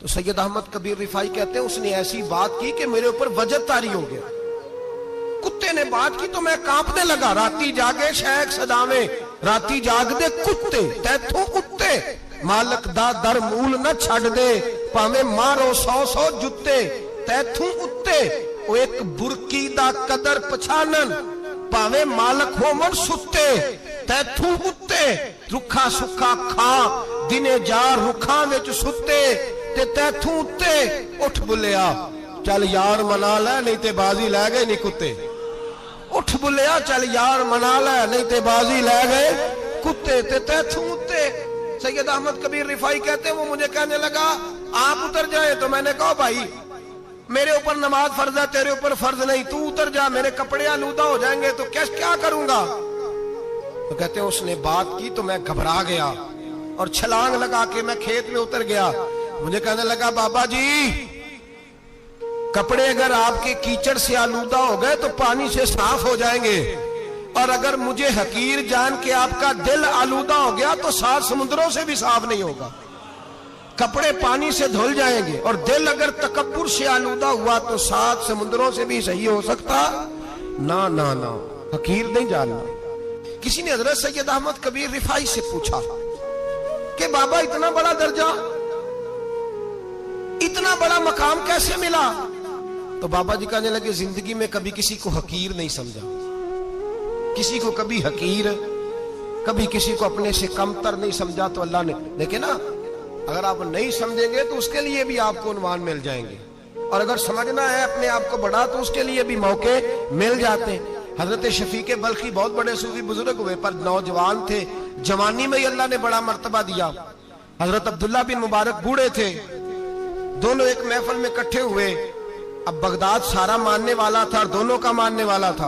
तो सैयद अहमद कबीर रिफाई कहते हैं उसने ऐसी बात की कि मेरे ऊपर वजद तारी हो गया। कुत्ते ने बात की तो मैं कांपने लगा। राती जागे शेख सदावे, राती जाग दे कुत्ते तैथों उत्ते, मालक दा दर मूल न छड़ दे, भावे मारो 100 जुत्ते तैथों उत्ते। वो एक बुरकी दा कदर पछानन, भावे मालक होवन सुत्ते तैथों उत्ते। रुखा सुखा खा दिने जा रुखा विच सुत्ते ते तैथों उत्ते। उठ बुलिया चल यार मना लै नहीं ते बाजी लै गए नहीं कुत्ते। उठ बुलिया चल यार मना लै नहीं ते बाजी लै गए कुत्ते ते तैथों उत्ते। सैयद अहमद कबीर रिफाई कहते हैं वो मुझे कहने लगा आप उतर जाए। तो मैंने कहा भाई मेरे ऊपर नमाज फर्ज है, तेरे ऊपर फर्ज नहीं, तू उतर जा, मेरे कपड़े आलूदा हो जाएंगे तो क्या करूंगा। तो कहते हैं उसने बात की तो मैं घबरा गया और छलांग लगा के मैं खेत में उतर गया। मुझे कहने लगा बाबा जी कपड़े अगर आपके कीचड़ से आलूदा हो गए तो पानी से साफ हो जाएंगे, और अगर मुझे हकीर जान के आपका दिल आलूदा हो गया तो 7 समुद्रों से भी साफ नहीं होगा। कपड़े पानी से धुल जाएंगे और दिल अगर तकब्बुर से आलूदा हुआ तो 7 समुद्रों से भी सही हो सकता ना ना ना, हकीर नहीं जानना। किसी ने हजरत सैयद अहमद कबीर रिफाई से पूछा कि बाबा इतना बड़ा दर्जा, इतना बड़ा मकाम कैसे मिला। तो बाबा जी कहने लगे जिंदगी में कभी किसी को हकीर नहीं समझा, किसी को कभी हकीर, कभी किसी को अपने से कमतर नहीं समझा। तो अल्लाह ने देखे ना, अगर आप नहीं समझेंगे तो उसके लिए भी आपको उन्वान मिल जाएंगे, और अगर समझना है अपने आप को बड़ा तो उसके लिए भी मौके मिल जाते हैं। हजरत शफीक बल्खी बहुत बड़े सूफी बुजुर्ग हुए पर नौजवान थे, जवानी में ही अल्लाह ने बड़ा मर्तबा दिया। हजरत अब्दुल्ला बिन मुबारक बूढ़े थे, दोनों एक महफिल में इकट्ठे हुए। अब बगदाद सारा मानने वाला था और दोनों का मानने वाला था।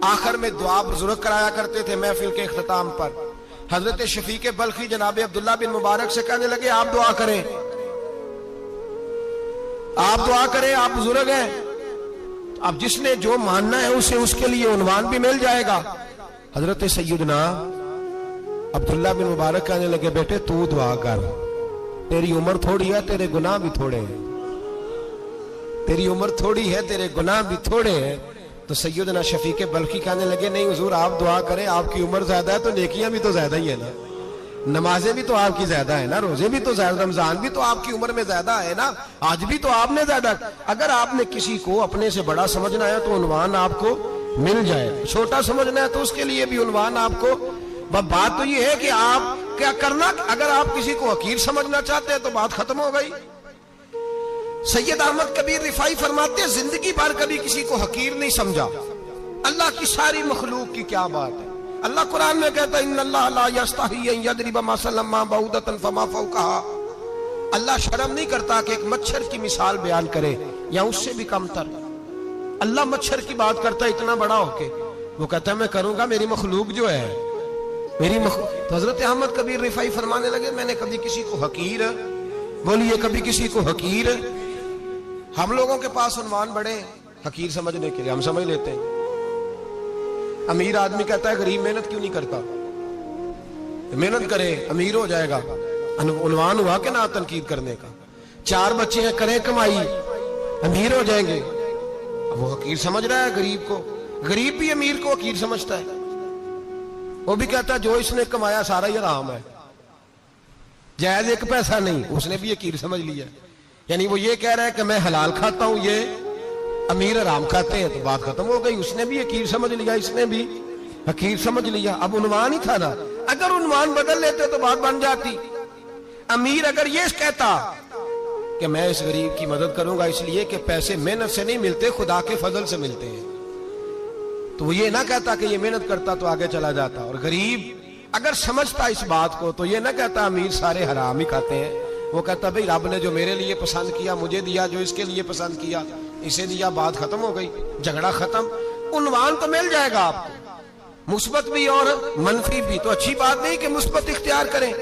आखिर में दुआ बुजुर्ग कराया करते थे महफिल के इख्तिताम पर। हजरत शफीक बल्खी जनाब अब्दुल्ला बिन मुबारक से कहने लगे आप दुआ करें, आप दुआ करें, आप बुजुर्ग हैं, अब जिसने जो मानना है उसे उसके लिए उन्वान भी मिल जाएगा। हजरत सैयदना अब्दुल्ला बिन मुबारक कहने लगे बेटे तू दुआ कर, तेरी उम्र थोड़ी है, तेरे गुनाह भी थोड़े हैं, तेरी उम्र थोड़ी है, तेरे गुनाह भी थोड़े हैं। तो सैयदना शफीक बल्खी कहने लगे नहीं हुजूर आप दुआ करें, आपकी उम्र ज्यादा है तो नेकियां भी तो ज्यादा ही है ना, नमाजें भी तो आपकी ज्यादा है ना, रोजे भी तो ज्यादा, रमजान भी तो आपकी उम्र में ज्यादा है ना, आज भी तो आपने ज्यादा। अगर आपने किसी को अपने से बड़ा समझना है तो उन्वान आपको मिल जाए, छोटा समझना है तो उसके लिए भी उन्वान आपको। बात तो ये है कि आप क्या करना, अगर आप किसी को हकीर समझना चाहते हैं तो बात खत्म हो गई। सैयद अहमद कबीर रिफाई फरमाते हैं जिंदगी भर कभी किसी को हकीर नहीं समझा। अल्लाह की सारी मखलूक की क्या बात है। अल्लाह कुरान में कहता है इन्नल्लाह ला यस्ताही अन यदरिबा मसलन मा बऊदतन फमा फौकहा। अल्लाह शर्म नहीं करता कि एक मच्छर की मिसाल बयान करे या उससे भी कमतर। अल्लाह मच्छर की बात करता है इतना बड़ा होके, वो कहता है मैं करूंगा, मेरी मखलूक जो है मेरी मखलूक। तो हजरत अहमद कबीर रिफाई फरमाने लगे मैंने कभी किसी को हकीर, बोलिए कभी किसी को हकीर। हम लोगों के पास उन्वान बड़े हकीर समझने के लिए, हम समझ लेते हैं। अमीर आदमी कहता है गरीब मेहनत क्यों नहीं करता, मेहनत करे अमीर हो जाएगा, उन्वान हुआ कि ना तनकीद करने का। 4 बच्चे हैं करें कमाई अमीर हो जाएंगे, वो हकीर समझ रहा है गरीब को। गरीब भी अमीर को हकीर समझता है, वो भी कहता है जो इसने कमाया सारा ही हराम है, जायज एक पैसा नहीं, उसने भी हकीर समझ लिया। यानी वो ये कह रहा है कि मैं हलाल खाता हूं, ये अमीर हराम खाते हैं, तो बात खत्म हो गई। उसने भी हकीर समझ लिया, इसने भी हकीर समझ लिया। अब उन्वान ही था ना, अगर उन्वान बदल लेते तो बात बन जाती। अमीर अगर ये कहता कि मैं इस गरीब की मदद करूंगा इसलिए कि पैसे मेहनत से नहीं मिलते, खुदा के फजल से मिलते हैं, तो वो ये ना कहता कि ये मेहनत करता तो आगे चला जाता। और गरीब अगर समझता इस बात को तो ये ना कहता अमीर सारे हराम ही खाते हैं, वो कहता भाई रब ने जो मेरे लिए पसंद किया मुझे दिया, जो इसके लिए पसंद किया इसे दिया, बात खत्म हो गई, झगड़ा खत्म। उन्वान तो मिल जाएगा आपको, मुस्बत भी और मनफी भी। तो अच्छी बात नहीं कि मुस्बत इख्तियार करें,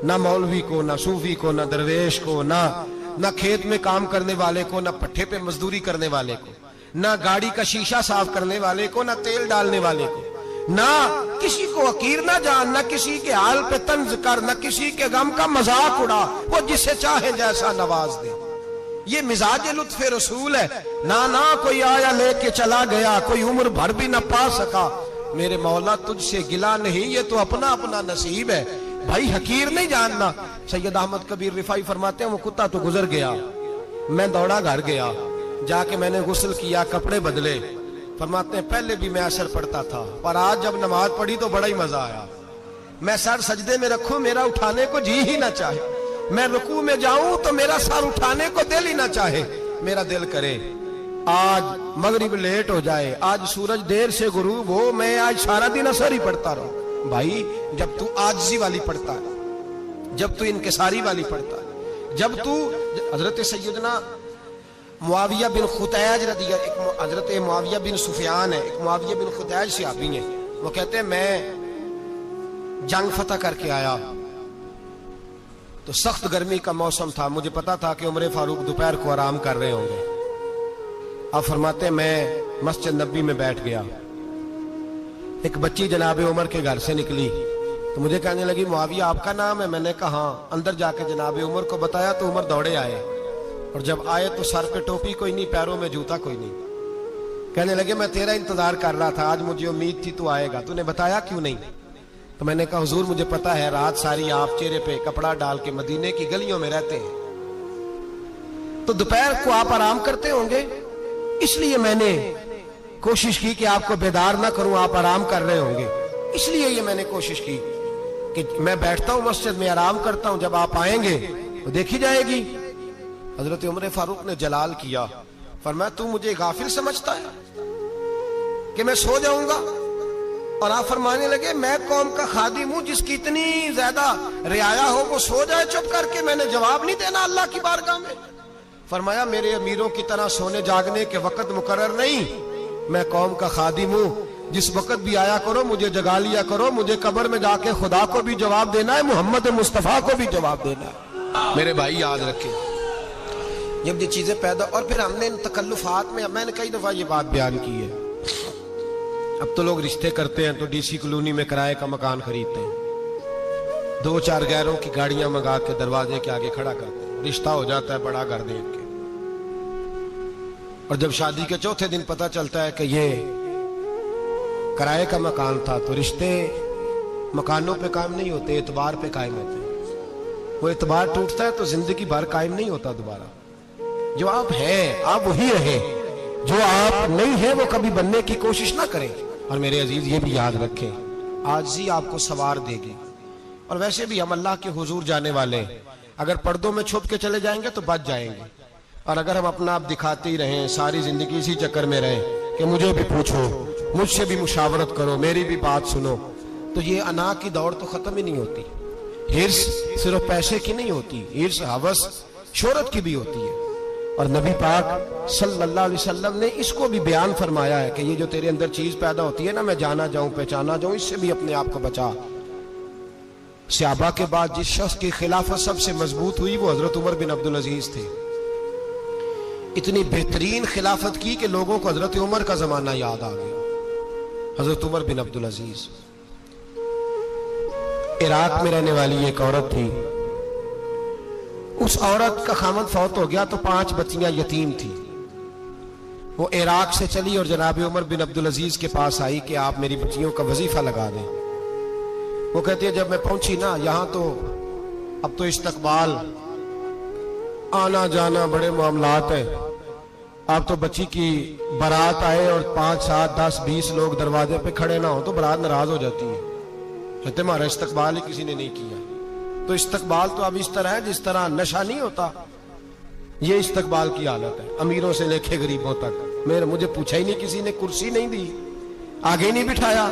ना मौलवी को, ना सूफी को, ना दरवेश को, ना खेत में काम करने वाले को, ना पट्टे पे मजदूरी करने वाले को, ना गाड़ी का शीशा साफ करने वाले को, ना तेल डालने वाले को, ना किसी को हकीर ना जान, न किसी के हाल पे तंज कर, न किसी के गम का मजाक उड़ा, वो जिसे चाहे जैसा नवाज दे। ये मिजाज लुत्फ रसूल है। ना ना कोई आया लेके चला गया, कोई उम्र भर भी न पा सका। मेरे मौला तुझसे गिला नहीं, ये तो अपना अपना नसीब है। भाई हकीर नहीं जानना। सैयद अहमद कबीर रिफाई फरमाते हैं वो कुत्ता तो गुजर गया, मैं दौड़ा घर गया, जाके मैंने गुस्ल किया, कपड़े बदले। फरमाते हैं पहले भी मैं असर पढ़ता था, पर आज जब नमाज पढ़ी तो बड़ा ही मजा आया। मैं सर सजदे में रखूं, मेरा उठाने को जी ही ना चाहे। मैं रुकू में जाऊं तो मेरा सर उठाने को दिल ही ना चाहे। मेरा दिल करे आज मगरिब लेट हो जाए, आज सूरज देर से गुरूब हो, मैं आज सारा दिन असर ही पढ़ता रहूं। भाई जब तू आजिज़ी वाली पढ़ता है, जब तू इनकिसारी वाली पढ़ता है, जब तू हजरत सैयदना मुआविया बिन खुतैज एक हजरत मुआविया बिन सुफियान है, एक मुआविया बिन खुतैज सहाबी है। वो कहते हैं मैं जंग फतह करके आया तो सख्त गर्मी का मौसम था, मुझे पता था कि उमर फारूक दोपहर को आराम कर रहे होंगे। अब फरमाते मैं मस्जिद नबी में बैठ गया, एक बच्ची जनाब उमर के घर से निकली तो मुझे कहने लगी मुआविया आपका नाम है? मैंने कहा हाँ। अंदर जाके जनाब उमर को बताया तो उमर दौड़े आए, और जब आए तो सर पे टोपी कोई नहीं, पैरों में जूता कोई नहीं। कहने लगे मैं तेरा इंतजार कर रहा था, आज मुझे उम्मीद थी तू आएगा, तूने बताया क्यों नहीं? तो मैंने कहा हुजूर मुझे पता है रात सारी आप चेहरे पे कपड़ा डाल के मदीने की गलियों में रहते हैं, तो दोपहर को आप आराम करते होंगे, इसलिए मैंने कोशिश की कि आपको बेदार ना करूं, आप आराम कर रहे होंगे, इसलिए ये मैंने कोशिश की कि मैं बैठता हूं मस्जिद में आराम करता हूं, जब आप आएंगे तो देखी जाएगी। हजरत उमर फारूक ने जलाल किया, फरमाया तू मुझे गाफिल समझता है कि मैं सो जाऊंगा? और आप फरमाने लगे मैं कौम का खादिम हूं, जिसकी इतनी ज्यादा रियाया हो वो सो जाए चुप करके, मैंने जवाब नहीं देना अल्लाह की बारगाह में? फरमाया मेरे अमीरों की तरह सोने जागने के वक्त मुकर्रर नहीं, मैं कौम का खादिम हूं, जिस वक्त भी आया करो मुझे जगा लिया करो, मुझे कब्र में जाके खुदा को भी जवाब देना है, मोहम्मद मुस्तफा को भी जवाब देना है। मेरे भाई याद रखें जब ये चीजें पैदा, और फिर हमने इन तकल्लुफात में, मैंने कई दफा ये बात बयान की है, अब तो लोग रिश्ते करते हैं तो डीसी कॉलोनी में किराए का मकान खरीदते हैं, 2-4 गैरों की गाड़ियां मंगा के दरवाजे के आगे खड़ा करते हैं, रिश्ता हो जाता है बड़ा घर देख के, और जब शादी के चौथे दिन पता चलता है कि ये किराए का मकान था, तो रिश्ते मकानों पे कायम नहीं होते, एतबार पे कायम होते हैं। वो एतबार टूटता है तो जिंदगी भर कायम नहीं होता दोबारा। जो आप हैं आप वही रहे, जो आप नहीं है वो कभी बनने की कोशिश ना करें। और मेरे अजीज ये भी याद रखें आजिज़ी आपको सवार देगी, और वैसे भी हम अल्लाह के हुजूर जाने वाले, अगर पर्दों में छुप के चले जाएंगे तो बच जाएंगे, और अगर हम अपना आप दिखाते ही रहें, सारी जिंदगी इसी चक्कर में रहें कि मुझे भी पूछो, मुझसे भी मुशावरत करो, मेरी भी बात सुनो, तो ये अना की दौड़ तो खत्म ही नहीं होती। हिर्स सिर्फ पैसे की नहीं होती, हिर्स हवस शोहरत की भी होती है। और नबी पाक सल्लल्लाहु अलैहि वसल्लम ने इसको भी बयान फरमाया है कि ये जो तेरे अंदर चीज पैदा होती है ना, मैं जाना जाऊं पहचाना जाऊं, इससे भी अपने आप को बचा। सहाबा के बाद जिस शख्स की खिलाफत सबसे मजबूत हुई वो हजरत उमर बिन अब्दुल अजीज थे। इतनी बेहतरीन खिलाफत की कि लोगों को हजरत उमर का जमाना याद आ गया। हजरत उमर बिन अब्दुल अजीज इराक में रहने वाली एक औरत थी, उस औरत का खामद फौत हो गया तो 5 बच्चियां यतीम थी। वो इराक से चली और जनाब उमर बिन अब्दुल अजीज के पास आई कि आप मेरी बच्चियों का वजीफा लगा दें। वो कहती है जब मैं पहुंची ना यहां तो अब तो इस्तकबाल आना जाना बड़े मामलात है, अब तो बच्ची की बारात आए और 5, 7, 10, 20 लोग दरवाजे पे खड़े ना हो तो बारात नाराज हो जाती है, कहते हमारा इस्तकबाल ही किसी ने नहीं किया। तो इस्तकबाल तो अब इस तरह है जिस तरह नशा नहीं होता, ये इस्तकबाल की हालत है, अमीरों से लेके गरीबों तक। मुझे पूछा ही नहीं किसी ने, कुर्सी नहीं दी, आगे नहीं बिठाया,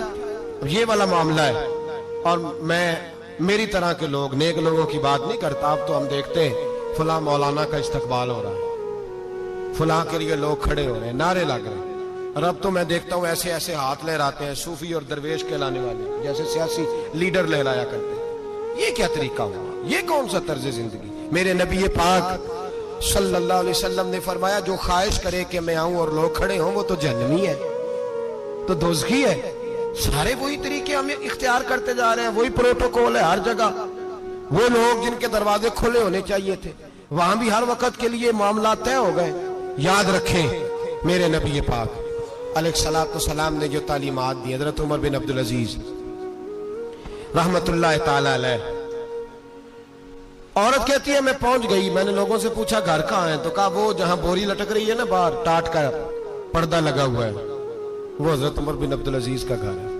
ये वाला मामला है। और मैं मेरी तरह के लोग, नेक लोगों की बात नहीं करता। अब तो हम देखते हैं फला मौलाना का इस्तकबाल हो रहा है, फला के लिए लोग खड़े हो रहे हैं, नारे लग रहे हैं, और अब तो मैं देखता हूं ऐसे ऐसे हाथ लहराते हैं सूफी और दरवेश कहलाने वाले, जैसे सियासी लीडर लहराया करते हैं। ये क्या तरीका हुआ? ये कौन सा तर्ज जिंदगी? मेरे नबी पाक सल्लल्लाहु अलैहि वसल्लम ने फरमाया जो ख्वाहिश करे कि मैं आऊं और लोग खड़े हों वो तो जहन्नमी है, तो दोज़खी है। सारे वही तरीके हम इख्तियार करते जा रहे हैं, वही प्रोटोकॉल है हर जगह। वो लोग जिनके दरवाजे खुले होने चाहिए थे, वहां भी हर वक्त के लिए मामला तय हो गए। याद रखें मेरे नबी पाक अलैहिस्सलातु सलाम ने जो तालीमात दी, हजरत उमर बिन अब्दुल अजीज रहमतुल्लाह ताला अलैह। औरत कहती है मैं पहुंच गई, मैंने लोगों से पूछा घर कहाँ है, तो कहा वो जहां बोरी लटक रही है ना बाहर, टाट का पर्दा लगा हुआ है, वो हजरत उमर बिन अब्दुल अजीज का घर है।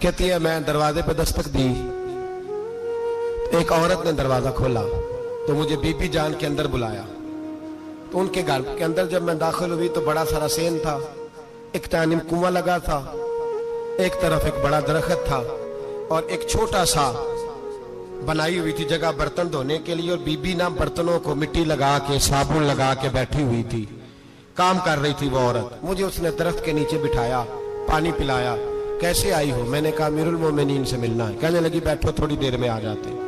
कहती है मैं दरवाजे पे दस्तक दी, एक औरत ने दरवाजा खोला तो मुझे बीबी जान के अंदर बुलाया। तो उनके घर के अंदर जब मैं दाखिल हुई तो बड़ा सारा सेन था, एक टानिम कुआं लगा था, एक तरफ एक बड़ा दरख्त था और एक छोटा सा बनाई हुई थी जगह बर्तन धोने के लिए। और बीबी ना बर्तनों को मिट्टी लगा के साबुन लगा के बैठी हुई थी, काम कर रही थी वो औरत। मुझे उसने दरख्त के नीचे बिठाया, पानी पिलाया। कैसे आई हो? मैंने कहा अमीरुल मोमिनीन से मिलना है। कहने लगी बैठो थोड़ी देर में आ जाते।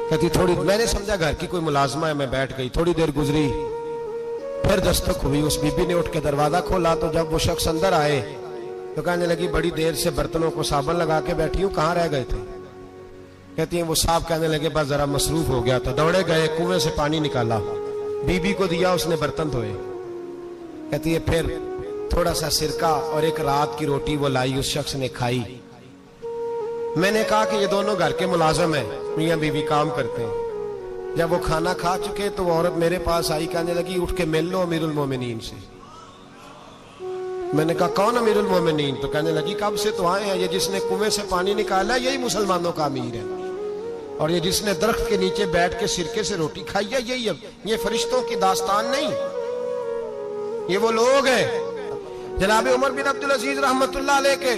कहती थोड़ी, मैंने समझा घर की कोई मुलाजमा है, मैं बैठ गई। थोड़ी देर गुजरी, फिर दस्तक हुई, उस बीबी ने उठ के दरवाजा खोला। तो जब वो शख्स अंदर आए तो कहने लगी बड़ी देर से बर्तनों को साबुन लगा के बैठी हूँ, कहाँ रह गए थे? कहती है वो साहब कहने लगे बस जरा मसरूफ हो गया था। दौड़े गए, कुएं से पानी निकाला, बीबी को दिया, उसने बर्तन धोए। कहती है फिर थोड़ा सा सिरका और एक रात की रोटी वो लाई, उस शख्स ने खाई। मैंने कहा कि ये दोनों घर के मुलाजम है, मियां बीवी काम करते हैं। जब वो खाना खा चुके तो वो औरत मेरे पास आई, कहने लगी उठ के मिल लो अमीरुल मोमिनीन से। मैंने कहा कौन अमीरुल मोमिनीन? तो कहने लगी कब से तो आए हैं, ये जिसने कुएं से पानी निकाला यही मुसलमानों का अमीर है, और ये जिसने दरख्त के नीचे बैठ के सिरके से रोटी खाई है यही है। ये फरिश्तों की दास्तान नहीं, ये वो लोग हैं। जनाब उमर बिन अब्दुल अजीज रहमतुल्लाह अलैह के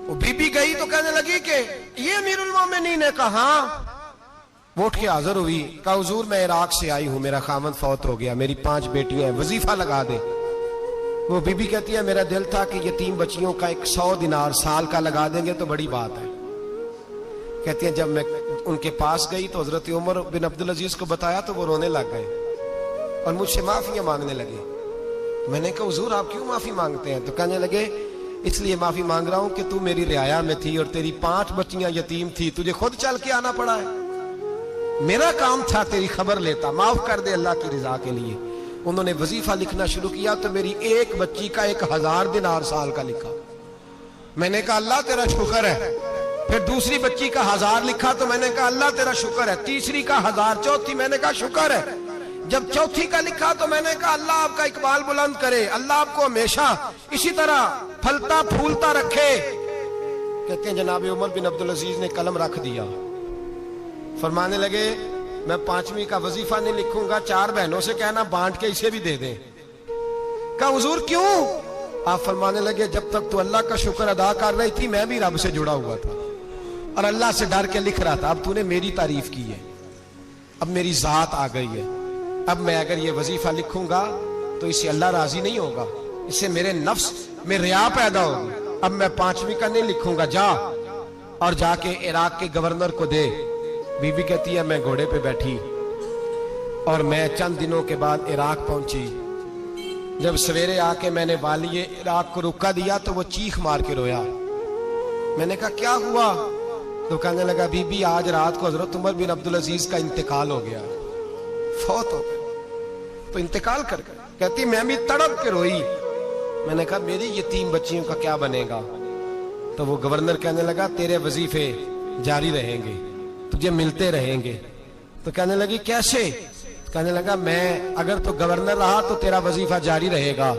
वो बीबी गई तो कहने लगी कि ये अमीरुल मोमिनीन है। कहा वो उठ के हाजिर हुई, कहा हुजूर मैं इराक से आई हूं, मेरा खामद फौत हो गया, मेरी 5 बेटियां हैं, वजीफा लगा दे। वो बीबी कहती है मेरा दिल था कि यतीम बच्चियों का 100 दिनार साल का लगा देंगे तो बड़ी बात है। कहती है जब मैं उनके पास गई तो हजरत उमर बिन अब्दुल अजीज को बताया तो वो रोने लग गए और मुझसे माफियां मांगने लगे। मैंने कहा हुजूर आप क्यों माफी मांगते हैं? तो कहने लगे इसलिए माफी मांग रहा हूं कि तू मेरी रियाया में थी और तेरी 5 बच्चियां यतीम थी, तुझे खुद चल के आना पड़ा है। मेरा काम था तेरी खबर लेता, माफ कर दे अल्लाह की रिजा के लिए। उन्होंने वजीफा लिखना शुरू किया तो मेरी एक बच्ची का 1000 दिनार साल का लिखा। मैंने कहा अल्लाह तेरा शुक्र है। फिर दूसरी बच्ची का 1000 लिखा तो मैंने कहा अल्लाह तेरा शुक्र है। तीसरी का 1000, चौथी मैंने कहा शुक्र है। जब चौथी का लिखा तो मैंने कहा अल्लाह आपका इकबाल बुलंद करे, अल्लाह आपको हमेशा इसी तरह फलता फूलता रखे। कहते हैं जनाब उमर बिन अब्दुल अजीज ने कलम रख दिया, फरमाने लगे मैं 5वीं का वजीफा नहीं लिखूंगा, 4 बहनों से कहना बांट के इसे भी दे दें। कहा हुजूर क्यों? आप फरमाने लगे जब तक तू अल्लाह का शुक्र अदा कर रही थी मैं भी रब से जुड़ा हुआ था और अल्लाह से डर के लिख रहा था। अब तूने मेरी तारीफ की है, अब मेरी जात आ गई है। अब मैं अगर ये वजीफा लिखूंगा तो इससे अल्लाह राजी नहीं होगा, इससे मेरे नफ्स में रिया पैदा होगी। अब मैं 5वीं का नहीं लिखूंगा, जा और जाके इराक के गवर्नर को दे। बीबी कहती है मैं घोड़े पे बैठी और मैं चंद दिनों के बाद इराक पहुंची। जब सवेरे आके मैंने वाली इराक को रुका दिया तो वो चीख मार के रोया। मैंने कहा क्या हुआ? तो कहने लगा बीबी आज रात को हजरत उमर बिन अब्दुल अजीज का इंतकाल हो गया, फौत हो गया। तो इंतकाल कर गया। कहती मैं भी तड़प के रोई। मैंने कहा मेरी यतीम बच्चियों का क्या बनेगा? तो वो गवर्नर कहने लगा तेरे वजीफे जारी रहेंगे, तुझे मिलते रहेंगे। तो कहने लगी कैसे? कहने लगा मैं अगर तो गवर्नर रहा तो तेरा वजीफा जारी रहेगा,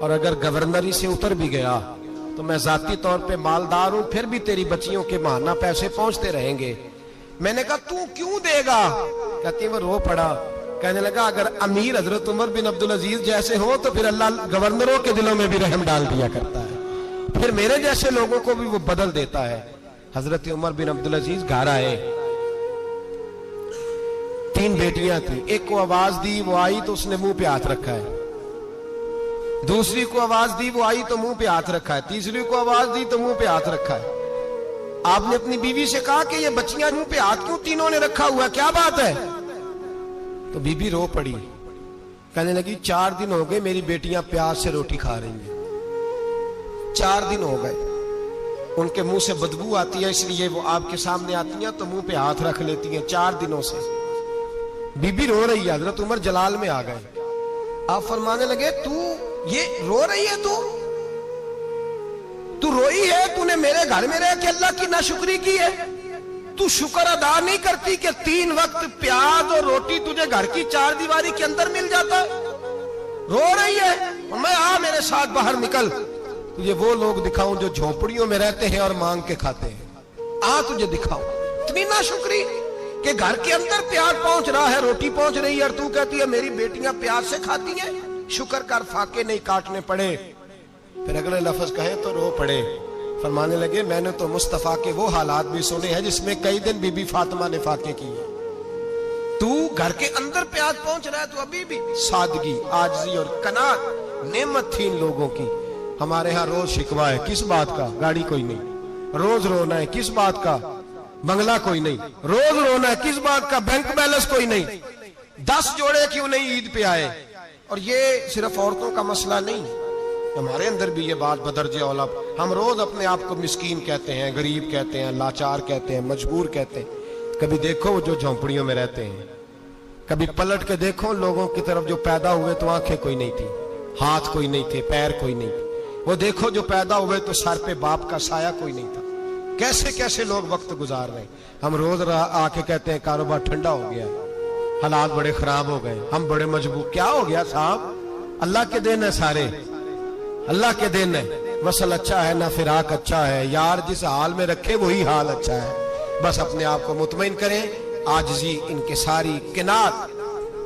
और अगर गवर्नरी से उतर भी गया तो मैं जाती तौर पे मालदार हूं, फिर भी तेरी बच्चियों के माहाना पैसे पहुंचते रहेंगे। मैंने कहा तू क्यों देगा? कहती वो रो पड़ा। कहने लगा अगर अमीर हजरत उमर बिन अब्दुल अजीज जैसे हो तो फिर अल्लाह गवर्नरों के दिलों में भी रहम डाल दिया करता है, फिर मेरे जैसे लोगों को भी वो बदल देता है। हजरत उमर बिन अब्दुल अजीज घर आए, 3 बेटियां थी। एक को आवाज दी, वो आई तो उसने मुंह पे हाथ रखा है। दूसरी को आवाज दी, वो आई तो मुंह पे हाथ रखा है। तीसरी को आवाज दी तो मुंह पे हाथ रखा है। आपने अपनी बीवी से कहा कि ये बच्चियां मुंह पे हाथ क्यों तीनों ने रखा हुआ, क्या बात है? तो बीबी रो पड़ी, कहने लगी 4 दिन हो गए मेरी बेटियां प्यार से रोटी खा रही हैं, 4 दिन हो गए, उनके मुंह से बदबू आती है, इसलिए वो आपके सामने आती हैं तो मुंह पे हाथ रख लेती हैं। 4 दिनों से बीबी रो रही है। हजरत उमर जलाल में आ गए। आप फरमाने लगे, तू ये रो रही है, तू रोई है, तूने मेरे घर में रह के अल्लाह की नाशुक्री की है, तू शुक्र अदा नहीं करती कि 3 वक्त प्याज और रोटी तुझे घर की 4 दीवारी के अंदर मिल जाता है? रो रही है। मैं आ मेरे साथ बाहर निकल, तुझे वो लोग दिखाऊं जो झोपड़ियों में रहते हैं और मांग के खाते हैं। आ तुझे दिखाऊं। इतनी नाशुक्री कि घर के अंदर प्याज पहुंच रहा है, रोटी पहुंच रही है और तू कहती है मेरी बेटियां प्याज से खाती हैं। शुक्र कर फाके नहीं काटने पड़े। फिर अगले लफ्ज कहे तो रो पड़े। फरमाने लगे, मैंने तो मुस्तफा के वो हालात भी सुने हैं जिसमें कई दिन बीबी फातिमा ने फाके किए। तू घर के अंदर प्याज पहुंच रहा है, तो अभी भी सादगी, आजिज़ी और कनात नेमत थी इन लोगों की। हमारे यहाँ रोज शिकवा है, किस बात का? गाड़ी कोई नहीं। रोज रोना है, किस बात का? बंगला कोई नहीं। रोज रोना है, किस बात का? बैंक बैलेंस कोई नहीं। 10 जोड़े क्यों नहीं ईद पे आए? और ये सिर्फ औरतों का मसला नहीं, हमारे अंदर भी ये बात बदर्जे औला। हम रोज अपने आप को मिस्कीन कहते हैं, गरीब कहते हैं, लाचार कहते हैं, मजबूर कहते हैं। कभी देखो जो झोंपड़ियों में रहते हैं, कभी पलट के देखो लोगों की तरफ जो पैदा हुए तो आंखें कोई नहीं थी, हाथ कोई नहीं थे, पैर कोई नहीं थे। वो देखो जो पैदा हुए तो सर पे बाप का साया कोई नहीं था। कैसे कैसे लोग वक्त गुजार रहे हैं। हम रोज आके कहते हैं कारोबार ठंडा हो गया, हालात बड़े खराब हो गए, हम बड़े मजबूर। क्या हो गया साहब? अल्लाह के दिन है, सारे अल्लाह के दिन है। वसल अच्छा है ना फिराक अच्छा है, यार जिस हाल में रखे वही हाल अच्छा है। बस अपने आप को मुतमईन करें। आजिज़ी, इनके सारी किनात,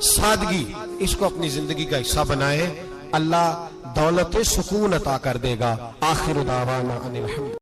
सादगी, इसको अपनी जिंदगी का हिस्सा बनाए। अल्लाह दौलत सुकून अता कर देगा। आखिर दावाना अनिल हम्द।